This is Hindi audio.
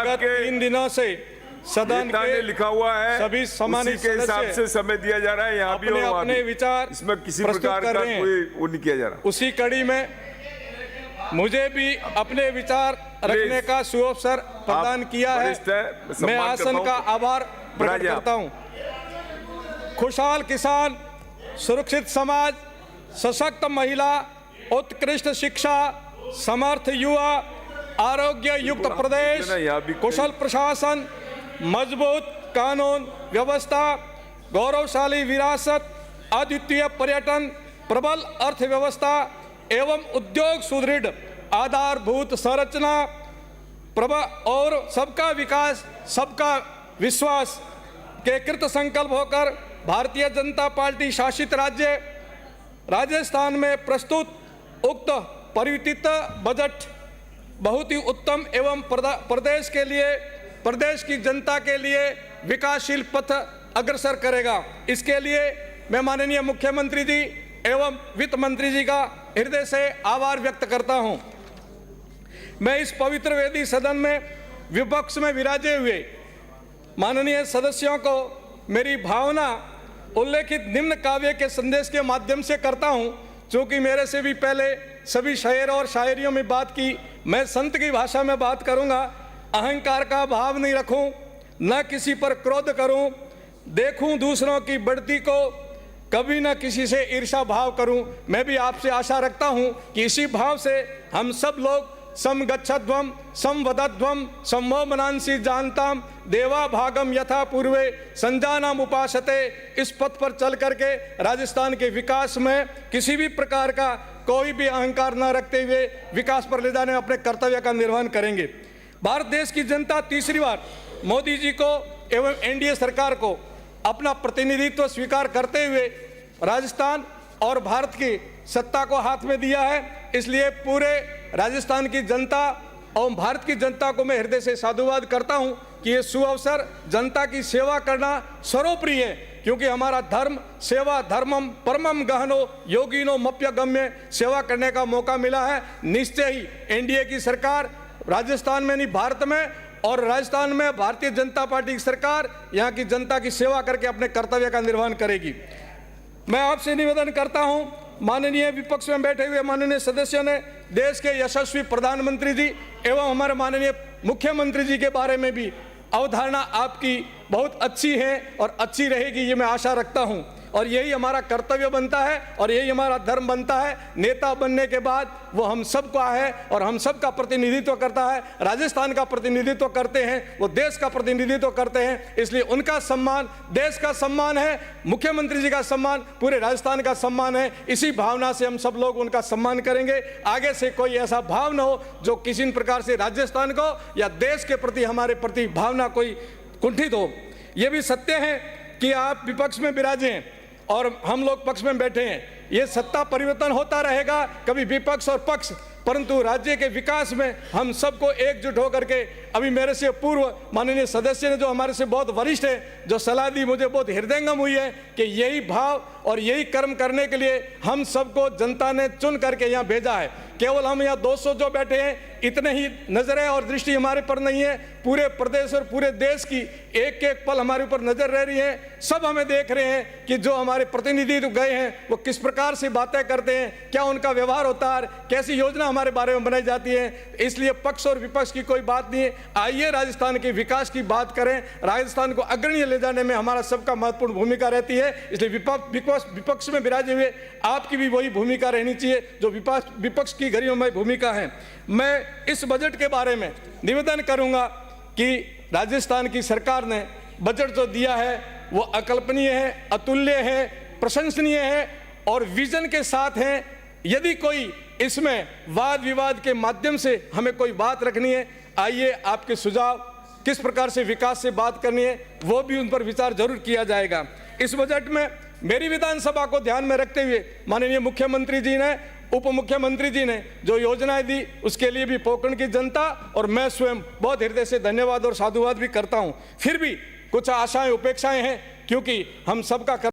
विगत 3 दिनों से सदन के लिखा हुआ है, सभी सम्मानित के हिसाब से समय दिया जा रहा है। यहाँ भी और अपने विचार इसमें किसी प्रकार का कोई वो नहीं किया जा रहा। उसी कड़ी में मुझे भी अपने विचार रखने का सुअवसर प्रदान किया है। मैं आसन का आभार प्रकट करता हूँ। खुशहाल किसान, सुरक्षित समाज, सशक्त महिला, उत्कृष्ट शिक्षा, समर्थ युवा, आरोग्य युक्त प्रदेश, कुशल प्रशासन, मजबूत कानून व्यवस्था, गौरवशाली विरासत, अद्वितीय पर्यटन, प्रबल अर्थव्यवस्था एवं उद्योग सुदृढ़ आधारभूत संरचना और सबका विकास, सबका विश्वास के कृत संकल्प होकर भारतीय जनता पार्टी शासित राज्य राजस्थान में प्रस्तुत उक्त परिवर्तित बजट बहुत ही उत्तम एवं प्रदेश के लिए, प्रदेश की जनता के लिए विकासशील पथ अग्रसर करेगा। इसके लिए मैं माननीय मुख्यमंत्री जी एवं वित्त मंत्री जी का हृदय से आभार व्यक्त करता हूं। मैं इस पवित्र वेदी सदन में विपक्ष में विराजे हुए माननीय सदस्यों को मेरी भावना उल्लेखित निम्न काव्य के संदेश के माध्यम से करता हूं। चूँकि मेरे से भी पहले सभी शायर और शायरियों में बात की, मैं संत की भाषा में बात करूंगा। अहंकार का भाव नहीं रखूं, न किसी पर क्रोध करूं, देखूं दूसरों की बढ़ती को, कभी न किसी से ईर्ष्या भाव करूं। मैं भी आपसे आशा रखता हूं कि इसी भाव से हम सब लोग समगच्छध्वम संवदध्वम सम्मोमनांसी जानताम देवा भागम यथा पूर्वे संजानाम उपासते, इस पथ पर चल करके राजस्थान के विकास में किसी भी प्रकार का कोई भी अहंकार न रखते हुए विकास पर ले जाने में अपने कर्तव्य का निर्वहन करेंगे। भारत देश की जनता तीसरी बार मोदी जी को एवं एनडीए सरकार को अपना प्रतिनिधित्व स्वीकार करते हुए राजस्थान और भारत की सत्ता को हाथ में दिया है। इसलिए पूरे राजस्थान की जनता और भारत की जनता को मैं हृदय से साधुवाद करता हूं कि ये सुअवसर जनता की सेवा करना सर्वोपरि है, क्योंकि हमारा धर्म सेवा धर्मम परमम गहनो योगिनो मप्यगम्य सेवा करने का मौका मिला है। निश्चय ही एनडीए की सरकार राजस्थान में नहीं भारत में, और राजस्थान में भारतीय जनता पार्टी की सरकार यहाँ की जनता की सेवा करके अपने कर्तव्य का निर्वहन करेगी। मैं आपसे निवेदन करता हूं, माननीय विपक्ष में बैठे हुए माननीय सदस्यों ने देश के यशस्वी प्रधानमंत्री जी एवं हमारे माननीय मुख्यमंत्री जी के बारे में भी अवधारणा आपकी बहुत अच्छी है और अच्छी रहेगी, ये मैं आशा रखता हूं। और यही हमारा कर्तव्य बनता है और यही हमारा धर्म बनता है। नेता बनने के बाद वो हम सबका है और हम सबका प्रतिनिधित्व करता है। राजस्थान का प्रतिनिधित्व करते हैं, वो देश का प्रतिनिधित्व करते हैं, इसलिए उनका सम्मान देश का सम्मान है, मुख्यमंत्री जी का सम्मान पूरे राजस्थान का सम्मान है। इसी भावना से हम सब लोग उनका सम्मान करेंगे। आगे से कोई ऐसा भाव न हो जो किसी प्रकार से राजस्थान को या देश के प्रति हमारे प्रति भावना कोई कुंठित हो। ये भी सत्य है कि आप विपक्ष में विराजे हैं और हम लोग पक्ष में बैठे हैं। ये सत्ता परिवर्तन होता रहेगा, कभी विपक्ष और पक्ष, परंतु राज्य के विकास में हम सबको एकजुट होकर के, अभी मेरे से पूर्व माननीय सदस्य ने जो हमारे से बहुत वरिष्ठ है जो सलाह दी, मुझे बहुत हृदयंगम हुई है कि यही भाव और यही कर्म करने के लिए हम सबको जनता ने चुन करके यहाँ भेजा है। केवल हम यहाँ 200 जो बैठे हैं इतने ही नजरें और दृष्टि हमारे पर नहीं है, पूरे प्रदेश और पूरे देश की एक एक पल हमारे ऊपर नजर रह रही है। सब हमें देख रहे हैं कि जो हमारे प्रतिनिधि गए हैं वो किस प्रकार से बातें करते हैं, क्या उनका व्यवहार होता है, कैसी योजना हमारे बारे में बनाई जाती है। इसलिए पक्ष और विपक्ष की कोई बात नहीं है। आइए राजस्थान के विकास की बात करें, राजस्थान को अग्रणी ले जाने में हमारा सबका महत्वपूर्ण भूमिका रहती है। इसलिए विपक्ष में विराजे हुए आपकी भी वही भूमिका रहनी चाहिए जो विपक्ष की गरिमामय भूमिका है। मैं इस बजट के बारे में निवेदन करूंगा कि राजस्थान की सरकार ने बजट जो दिया है वो अकल्पनीय है, अतुल्य है, प्रशंसनीय है और विजन के साथ है। यदि कोई इसमें वाद विवाद के माध्यम से हमें कोई बात रखनी है, आइए आपके सुझाव किस प्रकार से विकास से बात करनी है वो भी उन पर विचार जरूर किया जाएगा। इस बजट में मेरी विधानसभा को ध्यान में रखते हुए माननीय मुख्यमंत्री जी ने, उप मुख्यमंत्री जी ने जो योजनाएं दी उसके लिए भी पोखरण की जनता और मैं स्वयं बहुत हृदय से धन्यवाद और साधुवाद भी करता हूं। फिर भी कुछ आशाएं उपेक्षाएं हैं, क्योंकि हम सबका